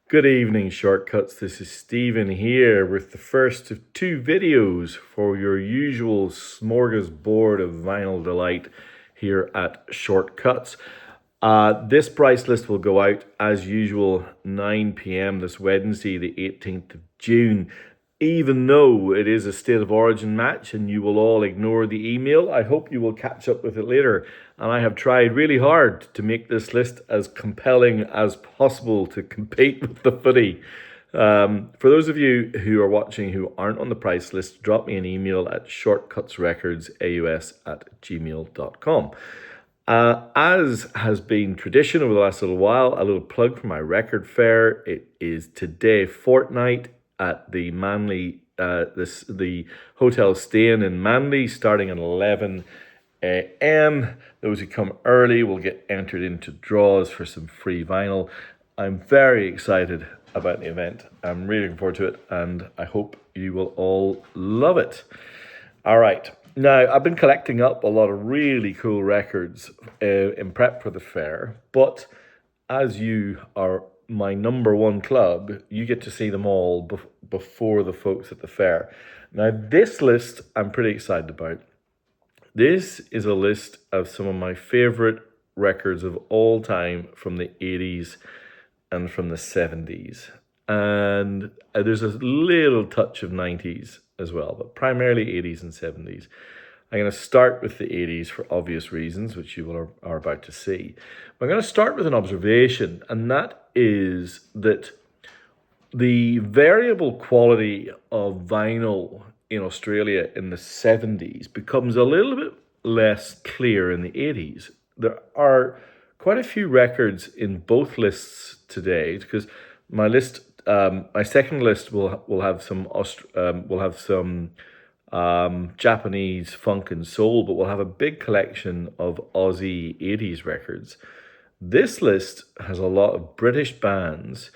Good evening, Shortcuts. This is Stephen here with the first of two videos for your usual smorgasbord of vinyl delight here at Shortcuts. This price list will go out as usual 9 p.m. this Wednesday, the 18th of June. Even though it is a State of Origin match and you will all ignore the email, I hope you will catch up with it later. And I have tried really hard to make this list as compelling as possible to compete with the footy. For those of you who are watching who aren't on the price list, drop me an email at shortcutsrecordsaus@gmail.com. As has been tradition over the last little while, a little plug for my record fair. It is today fortnight at the Manly, the hotel staying in Manly, starting at 11 a.m. Those who come early will get entered into draws for some free vinyl. I'm very excited about the event. I'm really looking forward to it, and I hope you will all love it. All right. Now, I've been collecting up a lot of really cool records in prep for the fair, but as you are my number one club, you get to see them all before the folks at the fair. Now, this list I'm pretty excited about. This is a list of some of my favorite records of all time from the 80s and from the 70s. And there's a little touch of 90s as well, but primarily 80s and 70s. I'm going to start with the 80s for obvious reasons, which you are about to see. But I'm going to start with an observation, and that is that the variable quality of vinyl in Australia in the 70s becomes a little bit less clear in the 80s. There are quite a few records in both lists today, because my list, my second list will have some Japanese funk and soul, but we'll have a big collection of Aussie 80s records. This list has a lot of British bands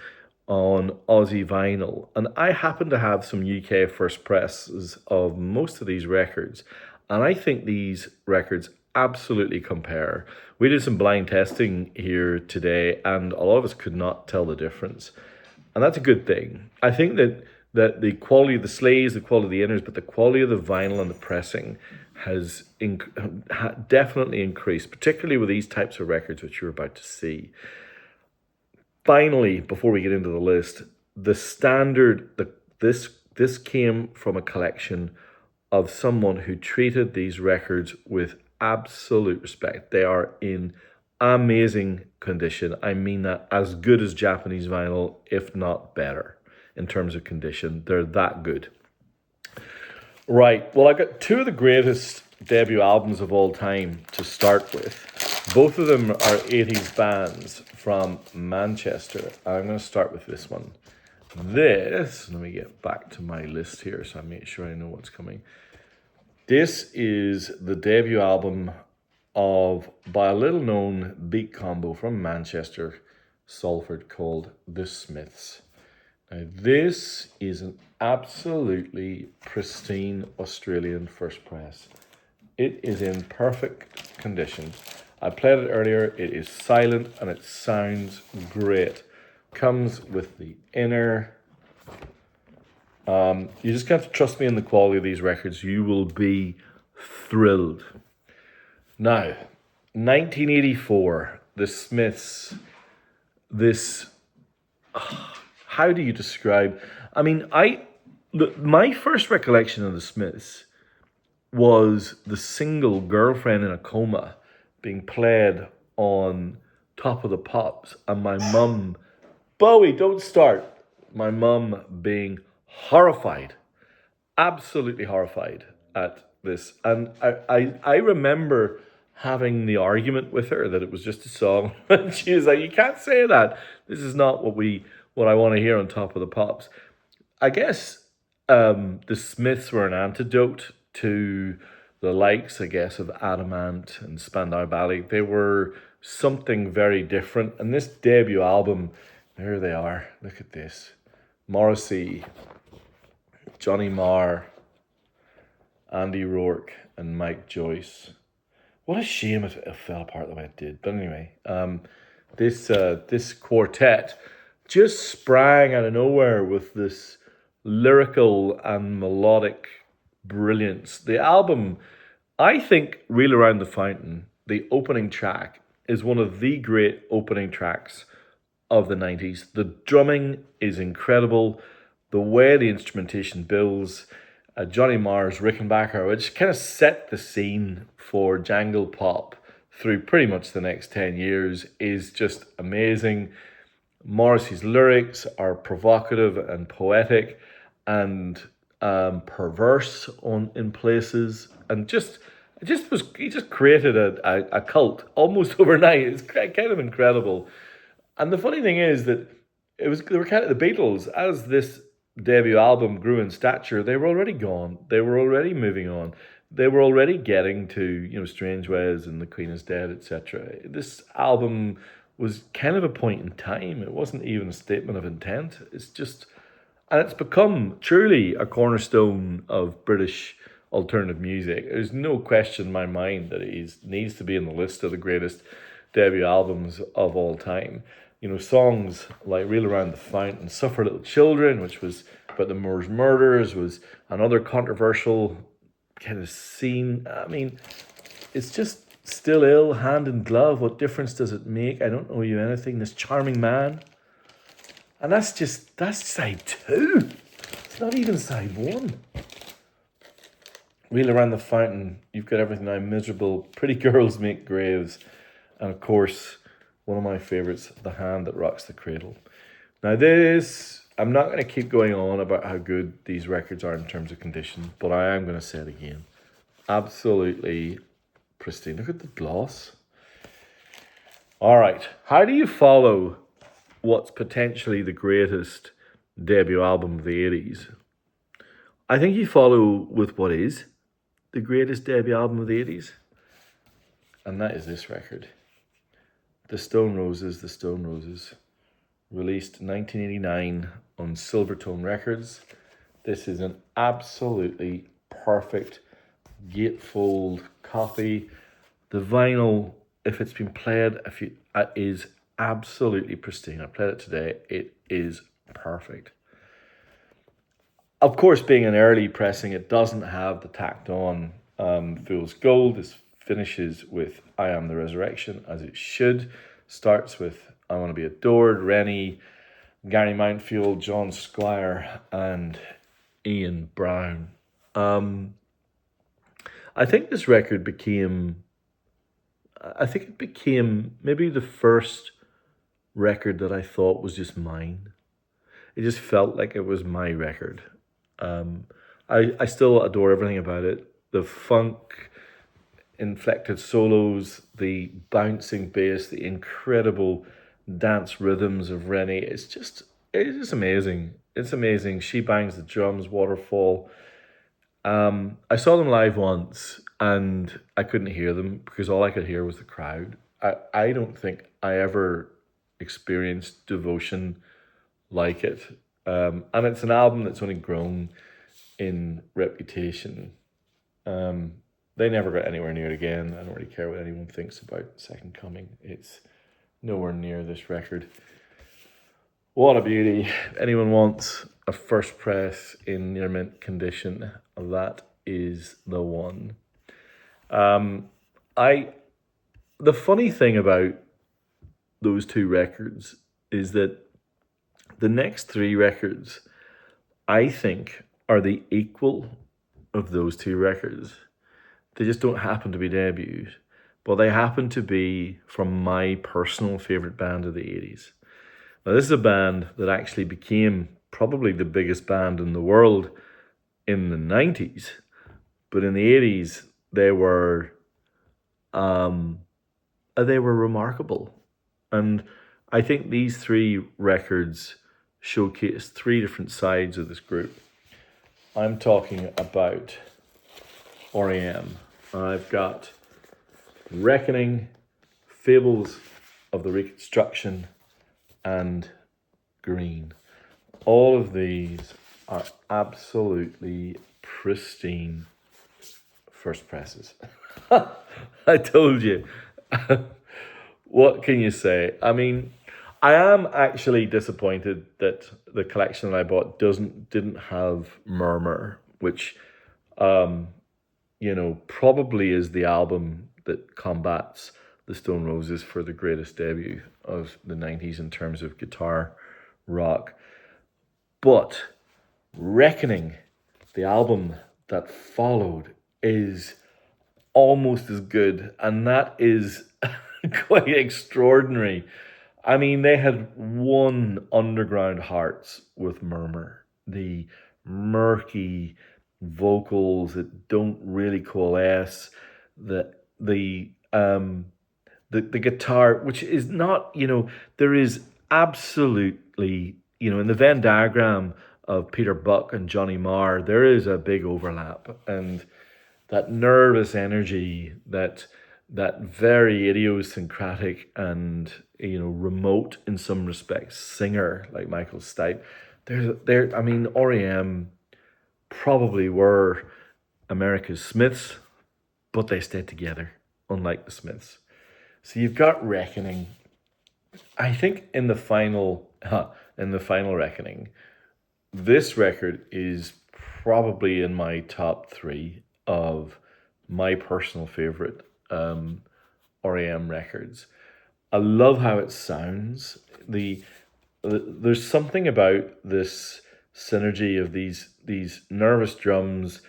on Aussie vinyl, and I happen to have some UK first presses of most of these records, and I think these records absolutely compare. We did some blind testing here today, and a lot of us could not tell the difference, and that's a good thing. I think that the quality of the slays, the quality of the inners, but the quality of the vinyl and the pressing has definitely increased, particularly with these types of records, which you're about to see. Finally, before we get into the list, the standard, this came from a collection of someone who treated these records with absolute respect. They are in amazing condition. I mean that as good as Japanese vinyl, if not better. In terms of condition, they're that good. Right, well, I got two of the greatest debut albums of all time to start with. Both of them are 80s bands from Manchester. I'm going to start with this one. Let me get back to my list here so I make sure I know what's coming. This is the debut album by a little known beat combo from Manchester, Salford, called The Smiths. Now, this is an absolutely pristine Australian first press. It is in perfect condition. I played it earlier. It is silent and it sounds great. Comes with the inner. You just have to trust me in the quality of these records. You will be thrilled. Now, 1984, The Smiths. This. How do you describe? I mean, my first recollection of the Smiths was the single "Girlfriend in a Coma" being played on Top of the Pops, and my mum, Bowie, don't start. My mum being horrified, absolutely horrified at this, and I remember having the argument with her that it was just a song, and she was like, "You can't say that. This is not what I want to hear on Top of the Pops." I guess the Smiths were an antidote to the likes, I guess, of Adamant and Spandau Ballet. They were something very different. And this debut album, there they are. Look at this. Morrissey, Johnny Marr, Andy Rourke, and Mike Joyce. What a shame if it fell apart the way it did. But anyway, this quartet just sprang out of nowhere with this lyrical and melodic brilliance. The album, I think, Reel Around the Fountain, the opening track, is one of the great opening tracks of the 90s. The drumming is incredible. The way the instrumentation builds, Johnny Marr's Rickenbacker, which kind of set the scene for jangle pop through pretty much the next 10 years, is just amazing. Morrissey's lyrics are provocative and poetic and perverse in places, and he just created a cult almost overnight. It's kind of incredible. And the funny thing is that they were kind of the Beatles. As this debut album grew in stature, they were already gone. They were already moving on. They were already getting to, Strange Ways and The Queen is Dead, etc. This album was kind of a point in time. It wasn't even a statement of intent. And it's become truly a cornerstone of British alternative music. There's no question in my mind that it needs to be in the list of the greatest debut albums of all time. Songs like Reel Around the Fountain, Suffer Little Children, which was about the Moors murders, was another controversial kind of scene. I mean, it's just Still Ill, Hand in Glove, What Difference Does It Make? I Don't Owe You Anything, This Charming Man. And that's side 2. It's not even side 1. Reel Around the Fountain, You've Got Everything I'm Miserable, Pretty Girls Make Graves, and of course, one of my favourites, The Hand That Rocks the Cradle. Now I'm not going to keep going on about how good these records are in terms of condition, but I am going to say it again. Absolutely pristine. Look at the gloss. All right. How do you follow what's potentially the greatest debut album of the 80s? I think you follow with what is the greatest debut album of the 80s. And that is this record. The Stone Roses, released in 1989 on Silvertone Records. This is an absolutely perfect gatefold copy. The vinyl, if it's been played, is absolutely pristine. I played it today. It is perfect. Of course, being an early pressing, it doesn't have the tacked on Fool's Gold. This finishes with I Am the Resurrection, as it should. Starts with I Want to Be Adored, Rennie, Gary Mountfield, John Squire, and Ian Brown. I think this record became maybe the first record that I thought was just mine. It just felt like it was my record. I still adore everything about it. The funk inflected solos, the bouncing bass, the incredible dance rhythms of Rennie. It's just amazing. It's amazing. She Bangs the Drums, Waterfall. I saw them live once and I couldn't hear them because all I could hear was the crowd. I don't think I ever experienced devotion like it. And it's an album that's only grown in reputation. They never got anywhere near it again. I don't really care what anyone thinks about Second Coming. It's nowhere near this record. What a beauty. If anyone wants a first press in near mint condition, that is the one. The funny thing about those two records is that the next three records, I think, are the equal of those two records. They just don't happen to be debuts, but they happen to be from my personal favourite band of the 80s. Now, this is a band that actually became probably the biggest band in the world in the 90s, but in the 80s, they were remarkable. And I think these three records showcase three different sides of this group. I'm talking about REM. I've got Reckoning, Fables of the Reconstruction, and Green. All of these are absolutely pristine first presses. I told you. What can you say? I mean, I am actually disappointed that the collection that I bought didn't have Murmur, which um, probably is the album that combats the Stone Roses for the greatest debut of the 90s in terms of guitar rock. But Reckoning, the album that followed, is almost as good, and that is quite extraordinary. I mean, they had won Underground Hearts with Murmur. The murky vocals that don't really coalesce, the the um the guitar, which is not, there is absolutely, in the Venn diagram of Peter Buck and Johnny Marr, there is a big overlap, and that nervous energy, that very idiosyncratic and remote in some respects singer like Michael Stipe. I mean, REM probably were America's Smiths, but they stayed together, unlike the Smiths. So you've got Reckoning. I think in the final Reckoning, this record is probably in my top three of my personal favorite REM records. I love how it sounds. There's something about this synergy of these nervous drums,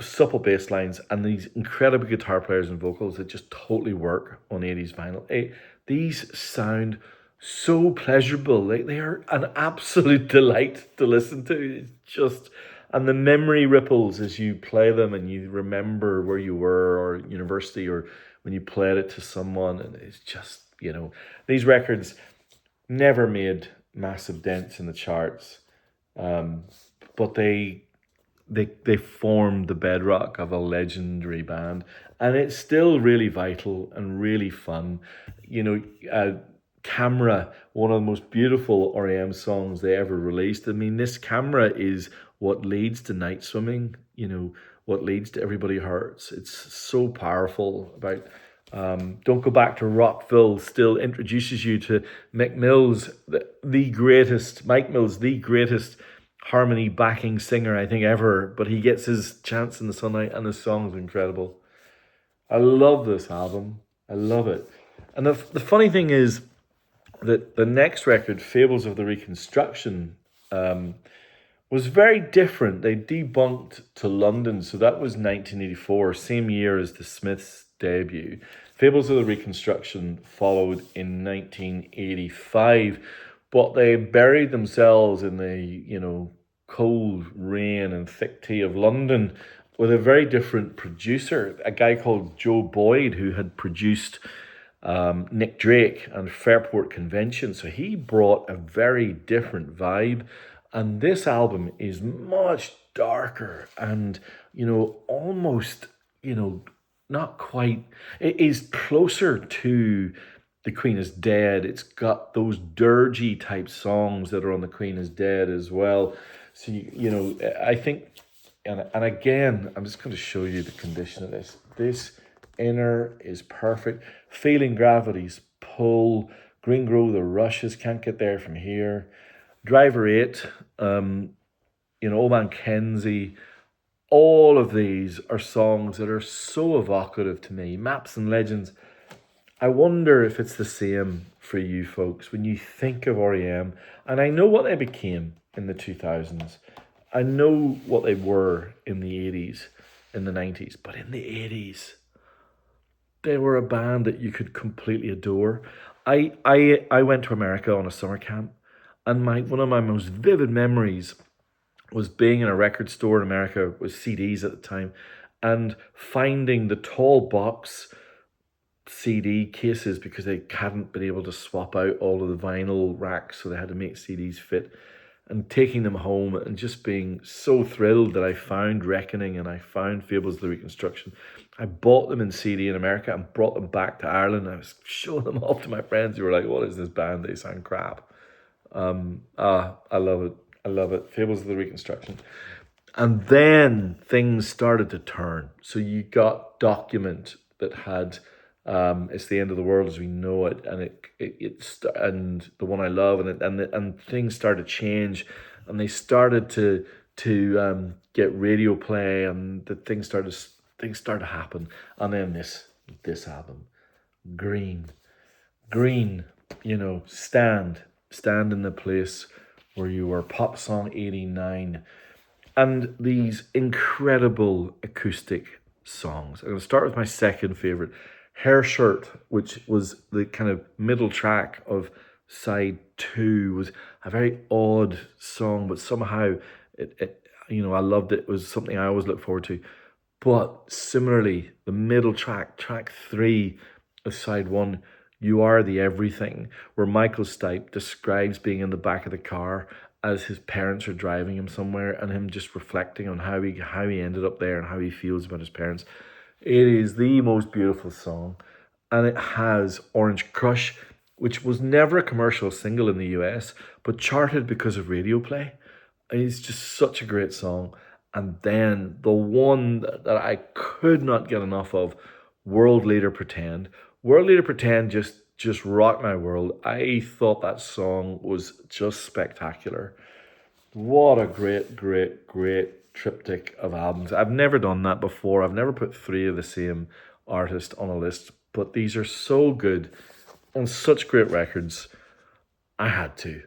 supple bass lines, and these incredible guitar players and vocals that just totally work on 80s vinyl. These sound so pleasurable. They are an absolute delight to listen to. It's just, and the memory ripples as you play them and you remember where you were or university or when you played it to someone. And it's just, these records never made massive dents in the charts, but they formed the bedrock of a legendary band, and it's still really vital and really fun. Camera, one of the most beautiful REM songs they ever released. I mean, this Camera is what leads to Night Swimming, what leads to Everybody Hurts. It's so powerful. About Don't Go Back to Rockville still introduces you to Mike Mills, the greatest harmony backing singer I think ever, but he gets his chance in the sunlight and the song's incredible. I love this album. I love it. And the funny thing is that the next record, Fables of the Reconstruction, was very different. They debunked to London, so that was 1984, same year as the Smiths' debut. Fables of the Reconstruction followed in 1985, but they buried themselves in the cold rain and thick tea of London with a very different producer, a guy called Joe Boyd, who had produced Nick Drake and Fairport Convention. So he brought a very different vibe. And this album is much darker and, almost, not quite, it is closer to The Queen is Dead. It's got those dirgy type songs that are on The Queen is Dead as well. So, I think, and again, I'm just going to show you the condition of this. This inner is perfect. Feeling Gravity's pull. Green Grow, The Rushes, Can't Get There From Here. Driver 8, Old Man Kenzie. All of these are songs that are so evocative to me. Maps and Legends. I wonder if it's the same for you folks when you think of REM. And I know what they became in the 2000s. I know what they were in the 80s, in the 90s. But in the 80s, they were a band that you could completely adore. I went to America on a summer camp, and one of my most vivid memories was being in a record store in America with CDs at the time and finding the tall box CD cases because they hadn't been able to swap out all of the vinyl racks, so they had to make CDs fit, and taking them home and just being so thrilled that I found Reckoning and I found Fables of the Reconstruction. I bought them in CD in America and brought them back to Ireland. I was showing them off to my friends who were like, what is this band? They sound crap. I love it. I love it. Fables of the Reconstruction. And then things started to turn. So you got Document that had It's the end of the world as we know it, and and the one I love, and things started to change, and they started to get radio play, and things started to happen, and then this album, Green, Green, stand in the place where you were, pop song 89, and these incredible acoustic songs. I'm going to start with my second favorite, Hair Shirt, which was the kind of middle track of side two. Was a very odd song, but somehow I loved it. It was something I always look forward to. But similarly, the middle track, track three of side one, You Are the Everything, where Michael Stipe describes being in the back of the car as his parents are driving him somewhere, and him just reflecting on how he ended up there and how he feels about his parents. It is the most beautiful song, and it has Orange Crush, which was never a commercial single in the US, but charted because of radio play. It's just such a great song. And then the one that I could not get enough of, World Leader Pretend. World Leader Pretend just rocked my world. I thought that song was just spectacular. What a great, great, great triptych of albums. I've never done that before. I've never put three of the same artist on a list, but these are so good and such great records. I had to.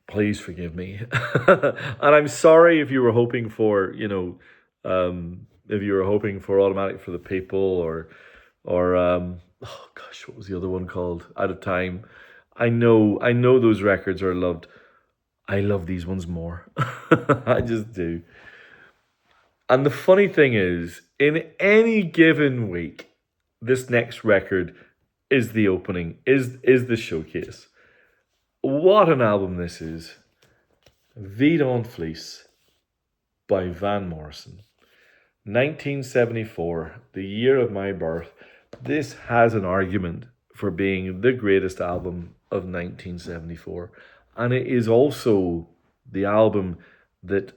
Please forgive me. And I'm sorry if you were hoping for, if you were hoping for Automatic for the People, or oh gosh, what was the other one called? Out of Time. I know those records are loved. I love these ones more. I just do. And the funny thing is, in any given week, this next record is the opening, is the showcase. What an album this is. Vie on Fleece by Van Morrison. 1974, the year of my birth. This has an argument for being the greatest album of 1974. And it is also the album that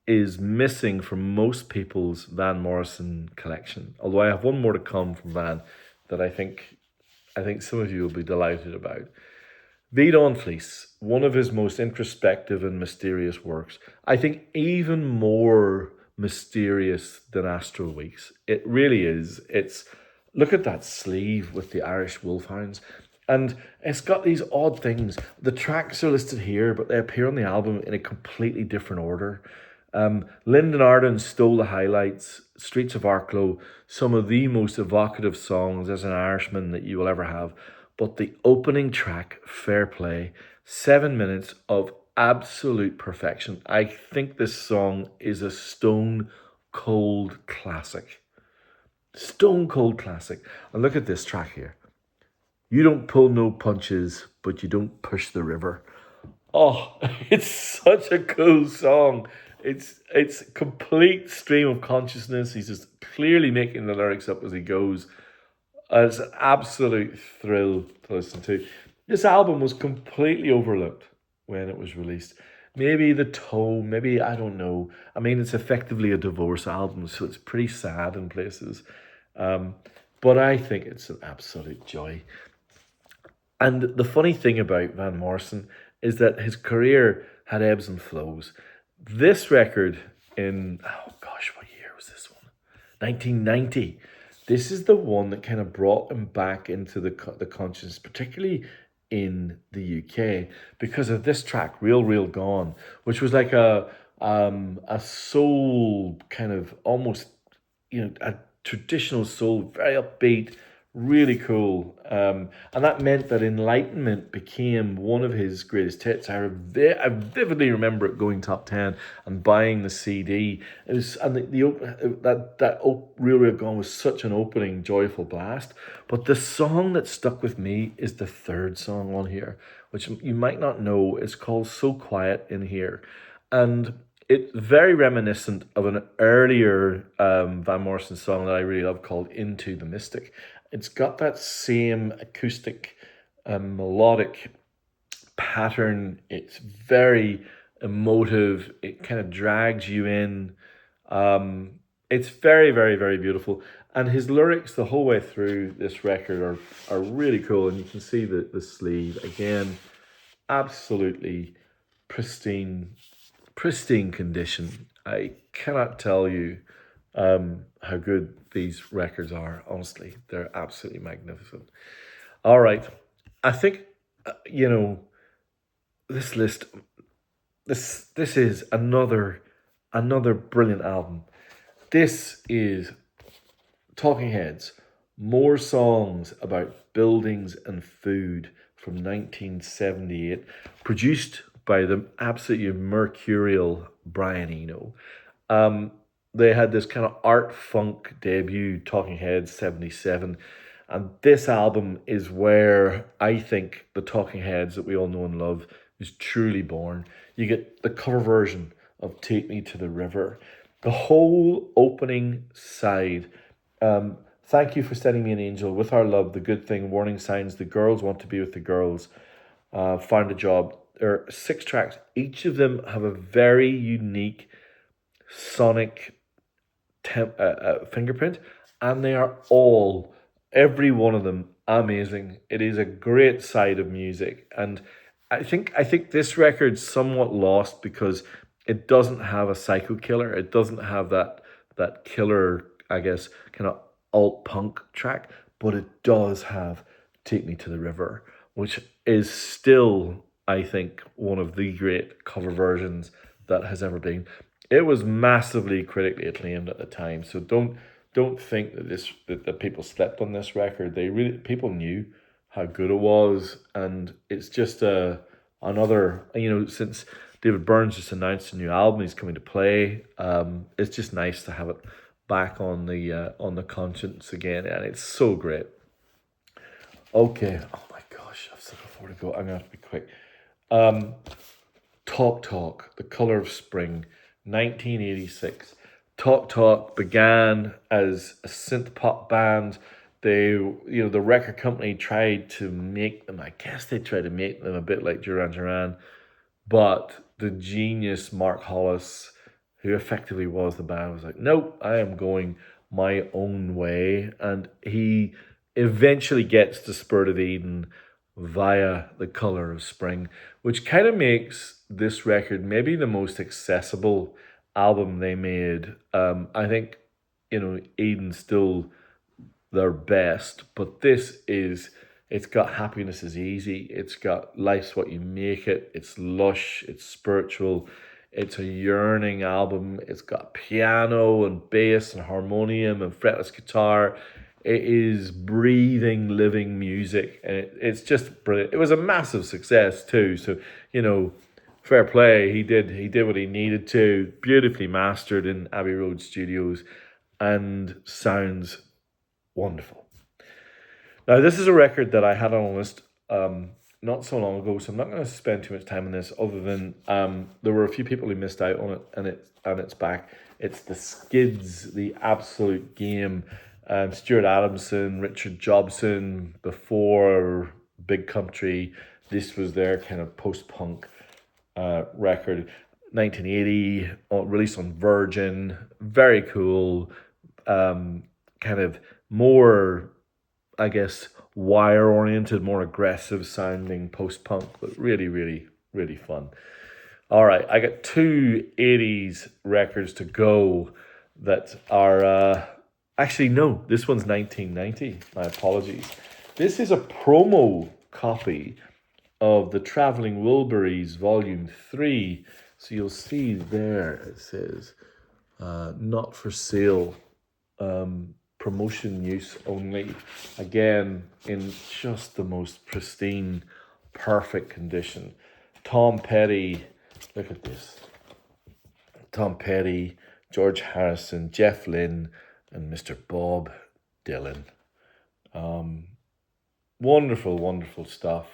is missing from most people's Van Morrison collection. Although I have one more to come from Van that I think some of you will be delighted about. Vie on Fleece, one of his most introspective and mysterious works. I think even more mysterious than Astral Weeks. It really is. Look at that sleeve with the Irish wolfhounds. And it's got these odd things. The tracks are listed here, but they appear on the album in a completely different order. Lyndon Arden stole the highlights. Streets of Arklow, some of the most evocative songs as an Irishman that you will ever have. But the opening track, Fair Play, 7 minutes of absolute perfection. I think this song is a stone cold classic. Stone cold classic. And look at this track here. You don't pull no punches, but you don't push the river. Oh, it's such a cool song. It's complete stream of consciousness. He's just clearly making the lyrics up as he goes. It's an absolute thrill to listen to. This album was completely overlooked when it was released. Maybe the tone, maybe, I don't know. I mean, it's effectively a divorce album, so it's pretty sad in places. But I think it's an absolute joy. And the funny thing about Van Morrison is that his career had ebbs and flows. This record oh gosh, what year was this one? 1990. This is the one that kind of brought him back into the consciousness, particularly in the UK, because of this track, Real Real Gone, which was like a soul kind of almost, a traditional soul, very upbeat, really cool. And that meant that Enlightenment became one of his greatest hits. I vividly remember it going top 10 and buying the CD. It was, and Real Real Gone was such an opening, joyful blast. But the song that stuck with me is the third song on here, which you might not know. It's called So Quiet in Here. And it's very reminiscent of an earlier Van Morrison song that I really love called Into the Mystic. It's got that same acoustic, melodic pattern. It's very emotive. It kind of drags you in. It's very, very, very beautiful. And his lyrics the whole way through this record are really cool. And you can see the sleeve again, absolutely pristine, pristine condition. I cannot tell you how good these records are. Honestly, they're absolutely magnificent. All right, I think this list. This is another brilliant album. This is Talking Heads, more songs about buildings and food from 1978, produced by the absolutely mercurial Brian Eno. Um, they had this kind of art funk debut, Talking Heads 77. And this album is where I think the Talking Heads that we all know and love is truly born. You get the cover version of Take Me to the River. The whole opening side. Thank you for sending me an angel with our love, the good thing, warning signs, the girls want to be with the girls, found a job. There are 6 tracks. Each of them have a very unique sonic fingerprint, and they are all, every one of them, amazing. It is a great side of music, and I think this record's somewhat lost because it doesn't have a psycho killer. It doesn't have that killer, I guess, kind of alt punk track, but it does have "Take Me to the River," which is still, I think, one of the great cover versions that has ever been. It was massively critically acclaimed at the time, so don't think that that people slept on this record. They really, people knew how good it was, and it's just another, since David Byrne's just announced a new album, he's coming to play. It's just nice to have it back on the conscience again, and it's so great. Okay, oh my gosh, I've still got 4 to go. I'm gonna have to be quick. Um, Talk Talk, The Color of Spring, 1986. Talk Talk began as a synth pop band. The record company tried to make them, I guess they tried to make them a bit like Duran Duran, but the genius Mark Hollis, who effectively was the band, was like, nope, I am going my own way. And he eventually gets to Spirit of Eden via The Color of Spring, which kind of makes this record maybe the most accessible album they made. I think, Eden's still their best, but it's got Happiness is Easy, it's got Life's What You Make It, it's lush, it's spiritual, it's a yearning album, it's got piano and bass and harmonium and fretless guitar. It is breathing, living music, and it's just brilliant. It was a massive success too, so fair play. He did what he needed to, beautifully mastered in Abbey Road Studios, and sounds wonderful. Now, this is a record that I had on a list not so long ago, so I'm not going to spend too much time on this, other than there were a few people who missed out on it, and it's back. It's the Skids, the absolute game. Stuart Adamson, Richard Jobson, before Big Country. This was their kind of post-punk record. 1980, released on Virgin. Very cool. Kind of more, I guess, wire oriented, more aggressive sounding post punk, but really, really, really fun. All right, I got 2 80s records to go that are actually, no, this one's 1990. My apologies. This is a promo copy of the Traveling Wilburys Volume 3. So you'll see there it says not for sale. Promotion use only. Again, in just the most pristine, perfect condition. Tom Petty, look at this. Tom Petty, George Harrison, Jeff Lynne, and Mr. Bob Dylan. Wonderful, wonderful stuff.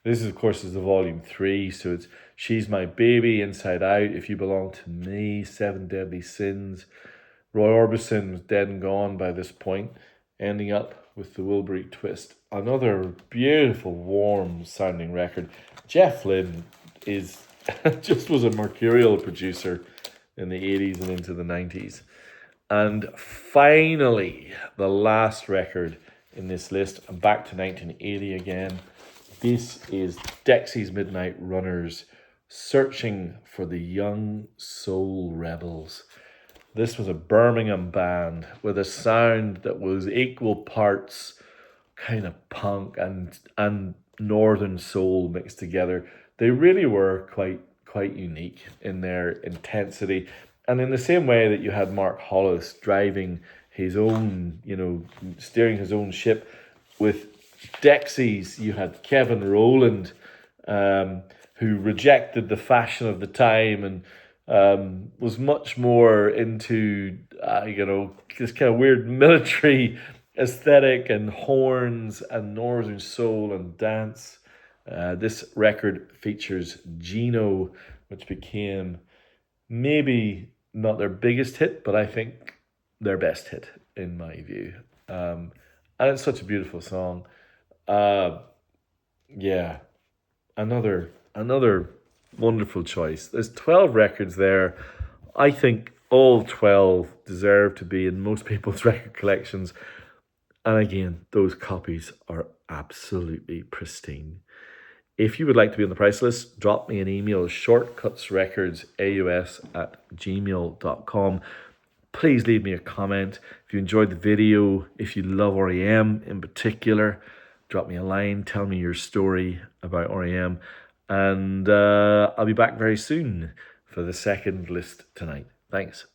This, of course, is the volume 3, so it's She's My Baby, Inside Out, If You Belong to Me, Seven Deadly Sins. Roy Orbison was dead and gone by this point, ending up with the Wilbury Twist. Another beautiful, warm sounding record. Jeff Lynne is just was a mercurial producer in the 80s and into the 90s. And finally, the last record in this list, I'm back to 1980 again. This is Dexy's Midnight Runners, Searching for the Young Soul Rebels. This was a Birmingham band with a sound that was equal parts kind of punk and northern soul mixed together. They really were quite unique in their intensity, and in the same way that you had Mark Hollis driving his own, steering his own ship, with Dexys, you had Kevin Rowland, who rejected the fashion of the time and was much more into, this kind of weird military aesthetic and horns and northern soul and dance. This record features Gino, which became maybe not their biggest hit, but I think their best hit in my view. And it's such a beautiful song. Yeah, another wonderful choice. There's 12 records there. I think all 12 deserve to be in most people's record collections. And again, those copies are absolutely pristine. If you would like to be on the price list, drop me an email, shortcutsrecordsaus@gmail.com. Please leave me a comment. If you enjoyed the video, if you love REM in particular, drop me a line, tell me your story about REM. And I'll be back very soon for the second list tonight. Thanks.